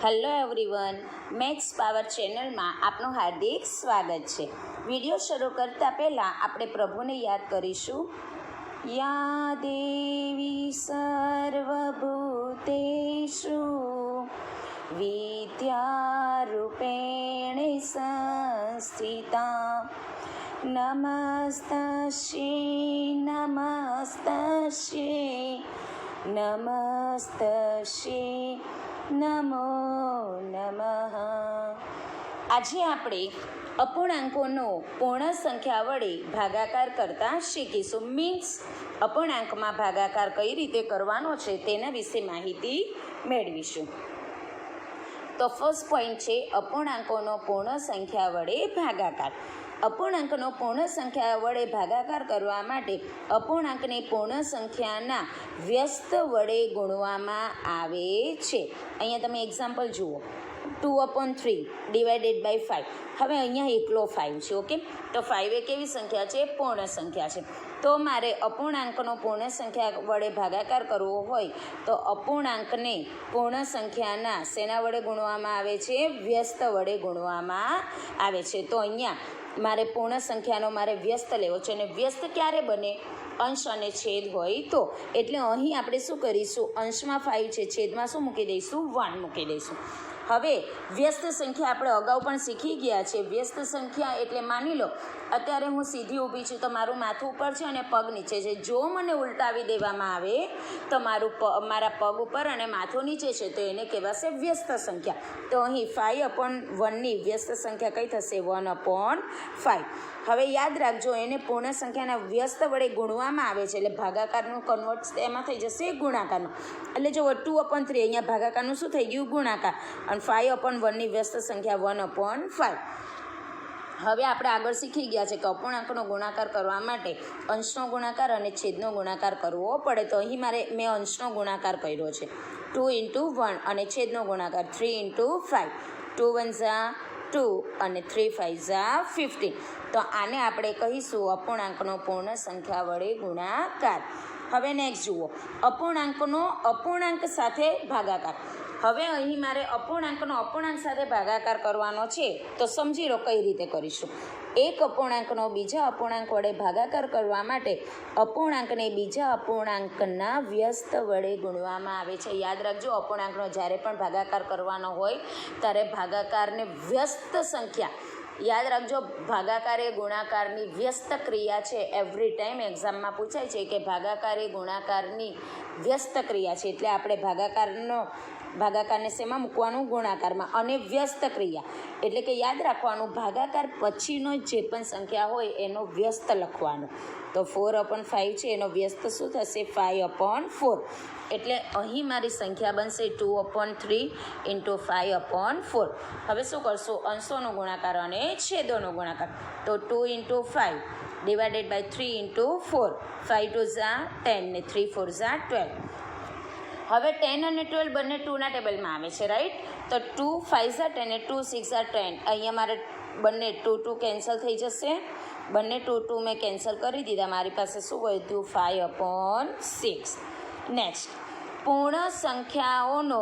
Hello everyone, maths power ચેનલમાં આપનું હાર્દિક સ્વાગત છે. વિડીયો શરૂ કરતાં પહેલાં આપણે પ્રભુને યાદ કરીશું. યા દેવી સર્વભૂતેષુ વિદ્યારૂપેણ સંસ્થિતા નમસ્તસ્યૈ નમસ્તસ્યૈ નમસ્તસ્યૈ નમો નમઃ. આજે આપણે અપૂર્ણાંકોનો પૂર્ણ સંખ્યા વડે ભાગાકાર કરતા શીખીશું. મીન્સ અપૂર્ણાંકમાં ભાગાકાર કઈ રીતે કરવાનો છે તેના વિશે માહિતી મેળવીશું. તો ફર્સ્ટ પોઈન્ટ છે અપૂર્ણાંકોનો પૂર્ણ સંખ્યા વડે ભાગાકાર. અપૂર્ણાંકનો પૂર્ણ સંખ્યા વડે ભાગાકાર કરવા માટે અપૂર્ણાંકને પૂર્ણ સંખ્યાના વ્યસ્ત વડે ગુણવામાં આવે છે. અહીંયા તમે એક્ઝામ્પલ જુઓ, 2/3 ડિવાઇડેડ બાય 5. હવે અહીંયા એકલો 5 છે. ઓકે, તો 5 એ કેવી સંખ્યા છે? પૂર્ણ સંખ્યા છે. તો મારે અપૂર્ણાંકનો પૂર્ણ સંખ્યા વડે ભાગાકાર કરવો હોય તો અપૂર્ણાંકને પૂર્ણ સંખ્યાના શેના વડે ગુણવામાં આવે છે? વ્યસ્ત વડે ગુણવામાં આવે છે. તો અહીંયા મારે પૂર્ણ સંખ્યાનો વ્યસ્ત લેવો છે, અને વ્યસ્ત ક્યારે બને? અંશ અને છેદ હોય તો. એટલે અહીં આપણે શું કરીશું? અંશમાં 5 છે, છેદમાં શું મૂકી દઈશું? 1 મૂકી દઈશું. હવે વ્યસ્ત સંખ્યા આપણે અગાઉ પણ શીખી ગયા છે. વ્યસ્ત સંખ્યા એટલે માની લો અત્યારે હું સીધી ઊભી છું તો મારું માથું ઉપર છે અને પગ નીચે છે. જો મને ઉલટાવી દેવામાં આવે તો મારા પગ ઉપર અને માથું નીચે છે, તો એને કહેવાશે વ્યસ્ત સંખ્યા. તો અહીં 5/1ની વ્યસ્ત સંખ્યા કઈ થશે? 1/5. હવે યાદ રાખજો, એને પૂર્ણ સંખ્યાના વ્યસ્ત વડે ગુણવામાં આવે છે, એટલે ભાગાકારનું કન્વર્ટ એમાં થઈ જશે ગુણાકારનું. એટલે જો 2/3 અહીંયા ભાગાકારનું શું થઈ ગયું? ગુણાકાર. અને 5/1ની વ્યસ્ત સંખ્યા 1/5. હવે આપણે આગળ શીખી ગયા છે કે અપૂર્ણાંકનો ગુણાકાર કરવા માટે અંશનો ગુણાકાર અને છેદનો ગુણાકાર કરવો પડે. તો અહીં મેં અંશનો ગુણાકાર કર્યો છે 2 × 1 અને છેદનો ગુણાકાર 3 × 5. 2 × 1 = 2 અને 3 × 5 = 15. તો આને આપણે કહીશું અપૂર્ણાંકનો પૂર્ણ સંખ્યા વડે ગુણાકાર. હવે નેક્સ્ટ જુઓ, અપૂર્ણાંકનો અપૂર્ણાંક સાથે ભાગાકાર. હવે અહીં મારે અપૂર્ણાંકનો અપૂર્ણાંક સાથે ભાગાકાર કરવાનો છે, તો સમજી લો કઈ રીતે કરીશું. એક અપૂર્ણાંકનો બીજા અપૂર્ણાંક વડે ભાગાકાર કરવા માટે અપૂર્ણાંકને બીજા અપૂર્ણાંકના વ્યસ્ત વડે ગુણવામાં આવે છે. યાદ રાખજો, અપૂર્ણાંકનો જ્યારે પણ ભાગાકાર કરવાનો હોય ત્યારે ભાગાકારને વ્યસ્ત સંખ્યા, યાદ રાખજો, ભાગાકાર એ ગુણાકારની વ્યસ્ત ક્રિયા છે. એવરી ટાઈમ એક્ઝામમાં પૂછાય છે કે ભાગાકાર એ ગુણાકારની વ્યસ્ત ક્રિયા છે. એટલે આપણે ભાગાકારને શેમાં મૂકવાનું? ગુણાકારમાં. અને વ્યસ્ત ક્રિયા એટલે કે યાદ રાખવાનું, ભાગાકાર પછીનો જે પણ સંખ્યા હોય એનો વ્યસ્ત લખવાનો. તો 4/5 છે, એનો વ્યસ્ત શું થશે? 5/4. એટલે અહીં મારી સંખ્યા બનશે 2/3 × 5/4. હવે શું કરશું? અંશોનો ગુણાકાર અને છેદોનો ગુણાકાર. તો 2 × 5 ડિવાઇડેડ બાય 3 × 4. 5 × 2 = 10 ને 3 × 4 = 12. હવે 10 અને 12 બંને 2ના ટેબલમાં આવે છે, રાઈટ? તો 2 × 5 = 10 અને 2 × 6 = 10. અહીંયા મારે બંને 2 કેન્સલ થઈ જશે. બંને 2 મેં કેન્સલ કરી દીધા. મારી પાસે શું વધ્યું? 5/6. નેક્સ્ટ, પૂર્ણ સંખ્યાઓનો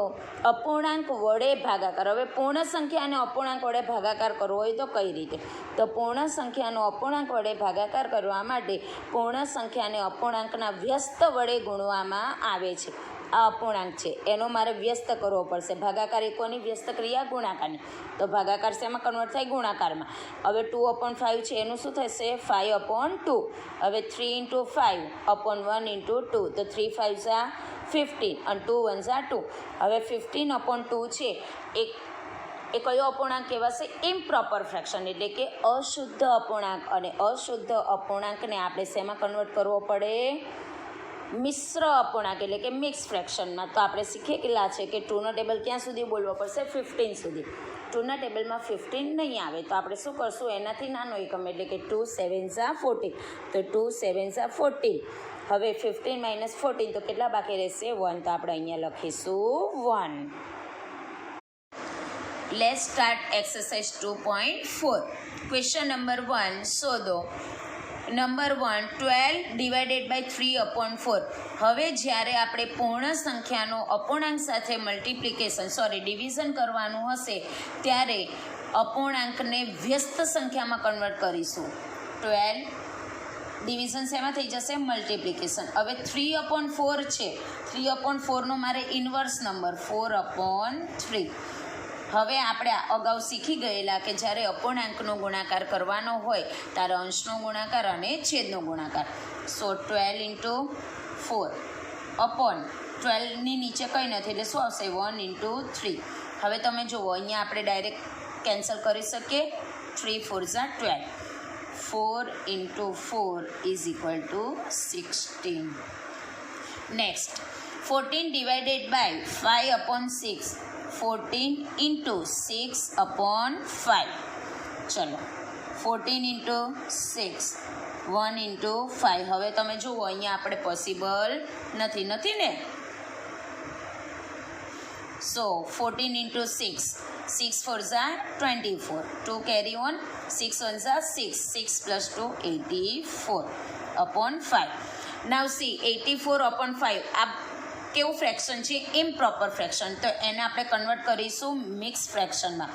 અપૂર્ણાંક વડે ભાગાકાર. હવે પૂર્ણ સંખ્યાને અપૂર્ણાંક વડે ભાગાકાર કરવો હોય તો કઈ રીતે? તો પૂર્ણ સંખ્યાનો અપૂર્ણાંક વડે ભાગાકાર કરવા માટે પૂર્ણ સંખ્યાને અપૂર્ણાંકના વ્યસ્ત વડે ગુણવામાં આવે છે. આ અપૂર્ણાંક છે, એનો મારે વ્યસ્ત કરવો પડશે. ભાગાકાર એકોની વ્યસ્ત ક્રિયા ગુણાકારની. તો ભાગાકાર શેમાં કન્વર્ટ થાય? ગુણાકારમાં. હવે 2/5 છે, એનું શું થશે? 5/2. હવે 3 × 5/1 × 2. તો 3 × 5 = 15 અને 2 × 1 = 2. હવે 15/2 છે એ કયો અપૂર્ણાંક કહેવાશે? ઇમ્પ્રોપર ફ્રેક્શન, એટલે કે અશુદ્ધ અપૂર્ણાંક. અને અશુદ્ધ અપૂર્ણાંકને આપણે શેમાં કન્વર્ટ કરવો પડે? મિશ્ર અપૂર્ણાંક એટલે કે મિક્સ ફ્રેક્શનમાં. તો આપણે શીખી ગયેલા છે કે 2નો ટેબલ ક્યાં સુધી બોલવો પડશે? 15 સુધી. 2ના ટેબલમાં 15 નહીં આવે તો આપણે શું કરશું? એનાથી નાનો એકમ એટલે કે 2 × 7 = 14. તો 2 × 7 = 14. હવે 15 - 14 તો કેટલા બાકી રહેશે? 1. તો આપણે અહીંયા લખીશું 1. Let's start exercise 2.4. Question number 1 શોધો નંબર 1 12 ડિવાઇડેડ બાય 3/4. હવે જ્યારે આપણે પૂર્ણ સંખ્યાનો અપૂર્ણાંક સાથે ડિવિઝન કરવાનું હશે ત્યારે અપૂર્ણાંકને વ્યસ્ત સંખ્યામાં કન્વર્ટ કરીશું. 12 ડિવિઝન શેમાં થઈ જશે? મલ્ટિપ્લિકેશન. હવે 3/4 છે, 3/4નો મારે ઇન્વર્સ નંબર 4/3. હવે આપણે અગાઉ શીખી ગયેલા કે જ્યારે અપૂર્ણાંકનો ગુણાકાર કરવાનો હોય ત્યારે અંશનો ગુણાકાર અને છેદનો ગુણાકાર. સો 12 × 4 અપોન 12ની નીચે કંઈ નથી એટલે શું આવશે? 1 × 3. હવે તમે જુઓ અહીંયા આપણે ડાયરેક્ટ કેન્સલ કરી શકીએ. 3 4 = 12. 4 × 4 = 16. Next 14 divided by 5/6. 14 × 6/5. ચલો 14 × 6 1 × 5. હવે તમે જુઓ અહીંયા આપણે પોસિબલ નથી ને. સો 14 × 6 6 4 = 24. 2 કેરી ઓન. 6 1 = 6. 6 + 2 84/5. નાવ સી 84/5 આ કેવું ફ્રેક્શન છે? Improper fraction. તો એને આપણે કન્વર્ટ કરીશું મિક્સ ફ્રેક્શનમાં.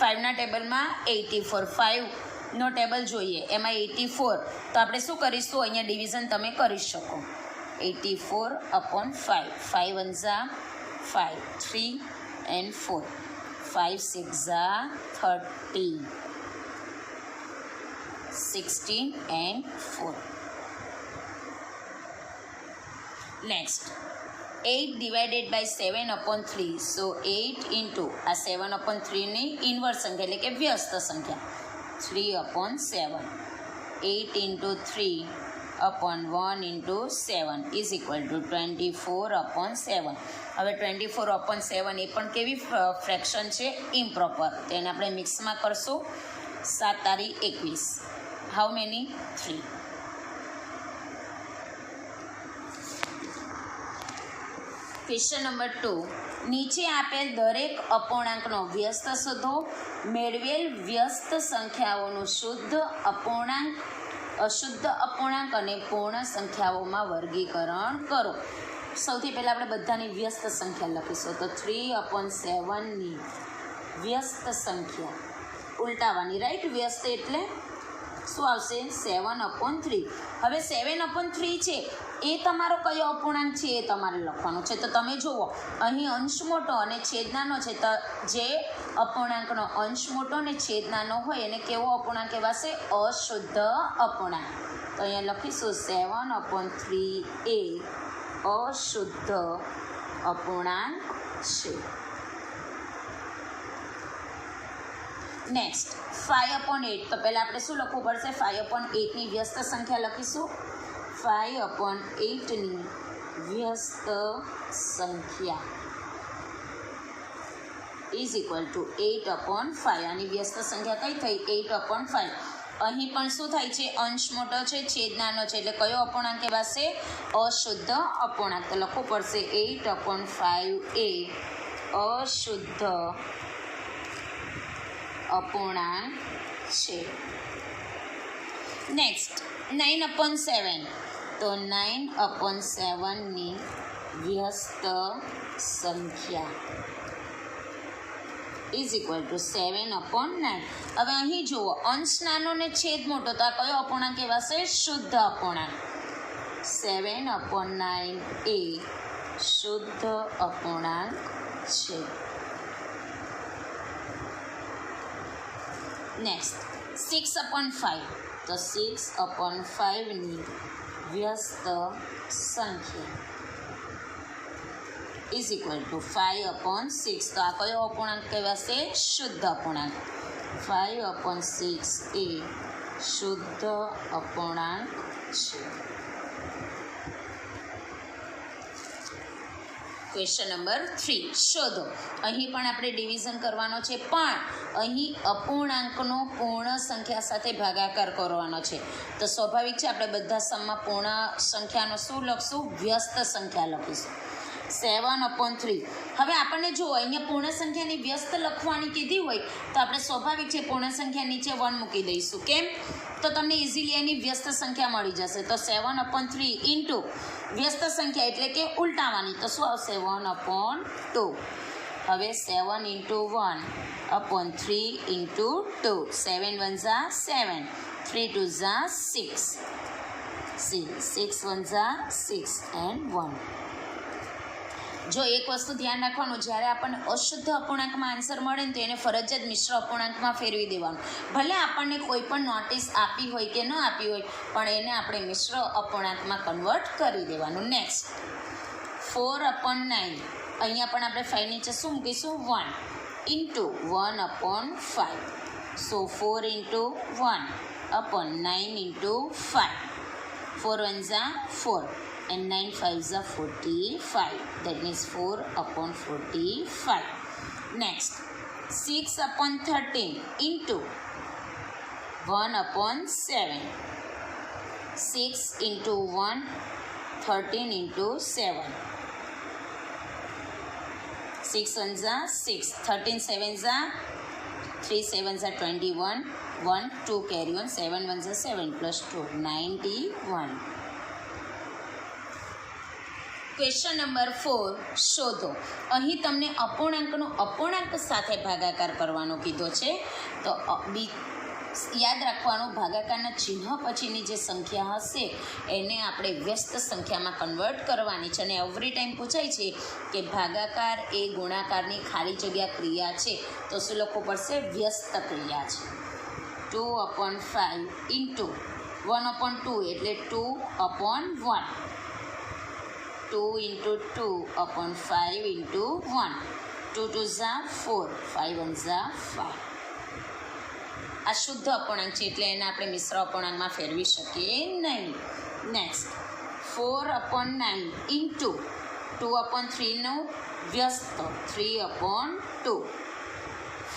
5ના ટેબલમાં 84, 5નો ટેબલ જોઈએ એમાં 84. તો આપણે શું કરીશું? અહીંયા ડિવિઝન તમે કરી શકો. 84/5. 5 1 = 5. 3 and 4. 5 6 = 30. 16 and 4. Next 8 divided by 7/3. So 8 into આ 7/3ની ઇન્વર્સ સંખ્યા એટલે કે વ્યસ્ત સંખ્યા 3/7. 8 × 3/1 × 7 = 24/7. હવે 24/7 એ પણ કેવી ફ્રેક્શન છે? ઇમ્પ્રોપર. તેને આપણે મિક્સમાં કરશું. 7 તારી 21. How many? 3. Question number 2. નીચે આપેલ દરેક અપૂર્ણાંકનો વ્યસ્ત શોધો. મેળવેલ વ્યસ્ત સંખ્યાઓનું શુદ્ધ અપૂર્ણાંક, અશુદ્ધ અપૂર્ણાંક અને પૂર્ણ સંખ્યાઓમાં વર્ગીકરણ કરો. સૌથી પહેલાં આપણે બધાની વ્યસ્ત સંખ્યા લખીશું. તો 3/7ની વ્યસ્ત સંખ્યા ઉલટાવાની, રાઈટ? વ્યસ્ત એટલે શું આવશે? 7/3. હવે 7/3 છે એ તમારો કયો અપૂર્ણાંક છે એ તમારે લખવાનું છે. તો તમે જુઓ અહીં અંશ મોટો અને છેદ નાનો છે. તો જે અપૂર્ણાંકનો અંશ મોટો અને છેદ નાનો હોય એને કેવો અપૂર્ણાંક કહેવાશે? અશુદ્ધ અપૂર્ણાંક. તો અહીંયા લખીશું 7/3 એ અશુદ્ધ અપૂર્ણાંક છે. નેક્સ્ટ 5/8. તો પહેલાં આપણે શું લખવું પડશે? 5/8ની વ્યસ્ત સંખ્યા લખીશું. 5/8ની વ્યસ્ત સંખ્યા = 8/5. આની વ્યસ્ત સંખ્યા કઈ થઈ? 8/5. અહીં પણ શું થાય છે? અંશ મોટો છે, છેદ નાનો છે એટલે કયો અપૂર્ણાંક કહેવાશે? અશુદ્ધ અપૂર્ણાંક. તો લખવું પડશે 8/5 એ અશુદ્ધ અપૂર્ણાંક છે. નેક્સ્ટ 9/7. તો 9/7ની વ્યસ્ત સંખ્યા = 7/9. હવે અહીં જુઓ અંશ નાનો ને છેદ મોટો. તો આ કયો અપૂર્ણાંક કહેવાશે? શુદ્ધ અપૂર્ણાંક. 7/9 એ શુદ્ધ અપૂર્ણાંક છે. નેક્સ્ટ 6/5. તો 6/5ની વ્યસ્ત સંખ્યા = 5/6. તો આ કયો અપૂર્ણાંક કહેવાશે? શુદ્ધ અપૂર્ણાંક. 5/6 એ શુદ્ધ અપૂર્ણાંક છે. Question number 3. શોધો. અહીં પણ આપણે ડિવિઝન કરવાનો છે પણ અહીં અપૂર્ણાંકનો પૂર્ણ સંખ્યા સાથે ભાગાકાર કરવાનો છે. તો સ્વાભાવિક છે આપણે બધા સમમાં પૂર્ણ સંખ્યાનો શું લખશું? વ્યસ્ત સંખ્યા લખીશું. 7/3. હવે આપણને જો અહીંયા પૂર્ણ સંખ્યાની વ્યસ્ત લખવાની કીધી હોય તો આપણે સ્વાભાવિક છે પૂર્ણ સંખ્યા નીચે 1 મૂકી દઈશું. કેમ? તો તમને ઇઝીલી એની વ્યસ્ત સંખ્યા મળી જશે. તો 7/3 ઇન્ટુ વ્યસ્ત સંખ્યા એટલે કે ઉલટાવાની, તો શું આવશે? 1/2. હવે 7 ઇન્ટુ 1/3 ઇન્ટુ 2. 7 1 7, 3 2 6. 6 1 6 and 1. જો એક વસ્તુ ધ્યાન રાખવાનું, જ્યારે આપણને અશુદ્ધ અપૂર્ણાંકમાં આન્સર મળે ને તો એને ફરજિયાત મિશ્ર અપૂર્ણાંકમાં ફેરવી દેવાનું. ભલે આપણને કોઈ પણ નોટિસ આપી હોય કે ન આપી હોય, પણ એને આપણે મિશ્ર અપૂર્ણાંકમાં કન્વર્ટ કરી દેવાનું. નેક્સ્ટ 4/9. અહીંયા પણ આપણે 5 નીચે શું મૂકીશું? 1 into 1/5. So 4 into 1/9 into 5. 4 1 4 and 9 5 45. That means 4/45. Next 6/13 into 1/7. 6 into 1, 13 into 7. 6 1 6, 13 7 3 7 21. 1 2 carry on. 7 1 7 plus 2 91. Question number 4 શોધો. અહીં તમને અપૂર્ણાંકનો અપૂર્ણાંક સાથે ભાગાકાર કરવાનો કીધો છે. તો યાદ રાખવાનું, ભાગાકારના ચિહ્ન પછીની જે સંખ્યા હશે એને આપણે વ્યસ્ત સંખ્યામાં કન્વર્ટ કરવાની છે. અને એવરી ટાઈમ પૂછાય છે કે ભાગાકાર એ ગુણાકારની ખાલી જગ્યા ક્રિયા છે, તો શું લખવું પડશે? વ્યસ્ત ક્રિયા છે. 2/5 ઇન્ટુ 1/2 એટલે 2/1. 2 into 2/5 into 1. 2 2 4, 5 1 5. આ શુદ્ધ અપૂર્ણાંક છે એટલે એને આપણે મિશ્ર અપૂર્ણાંકમાં ફેરવી શકીએ નહીં. નેક્સ્ટ 4/9 ઇન્ટુ 2/3નું વ્યસ્ત 3/2.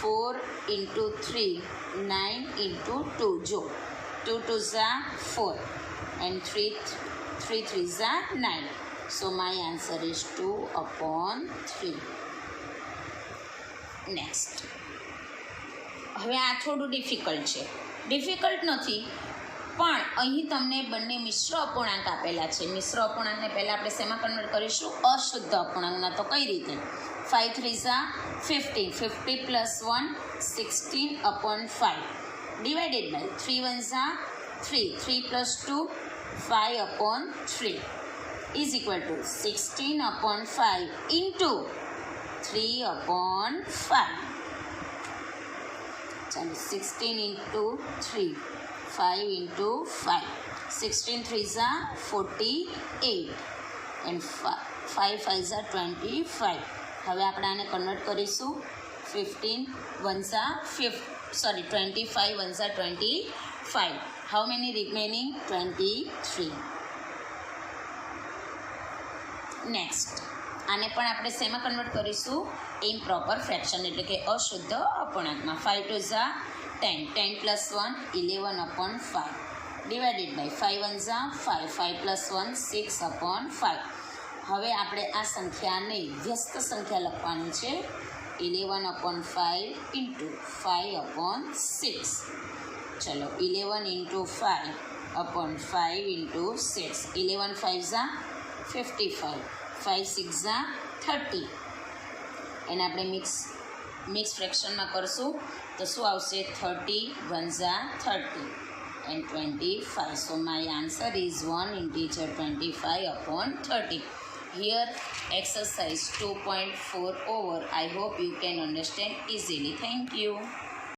4 into 3, 9 into 2. જો 2 2 4 and 3 3 9. So my answer is 2/3. Next. હવે આ થોડું ડિફિકલ્ટ છે. ડિફિકલ્ટ નથી, પણ અહીં તમને બંને મિશ્ર અપૂર્ણાંક આપેલા છે. મિશ્ર અપૂર્ણાંકને પહેલાં આપણે શેમાં કન્વર્ટ કરીશું? અશુદ્ધ અપૂર્ણાંકના. તો કઈ રીતે? 5 3 15. 50 plus 1, 16/5. Divided by 3 1 3. 3 plus 2, 5/3. is equal to 16/5 into 3/5. चलो 16 into 3, 5 into 5. 16 3s are 48 and 5 5s are 25. હવે આપણે આને કન્વર્ટ કરીશું. 15 1s are 25 1s are 25. How many remaining? 23. Next આને પણ આપણે શેમાં કન્વર્ટ કરીશું? ઇમ્પ્રોપર ફ્રેક્શન એટલે કે અશુદ્ધ અપૂર્ણાંકમાં. 5 2 10, 10 plus 1 11/5 ડિવાઇડેડ બાય 5 1 5, 5 plus 1 6/5. હવે આપણે આ સંખ્યાને વ્યસ્ત સંખ્યા લખવાની છે. 11/5 ઇન્ટુ 5/6. ચલો 11 ઇન્ટુ 5/5 ઇન્ટુ 6. 11 5 55, 5 6 30. એને આપણે મિક્સ ફ્રેક્શનમાં કરશું તો શું આવશે? 30 1 30 and 25. So my answer is 1 integer 25/30. Here exercise 2.4 over. I hope you can understand easily. Thank you.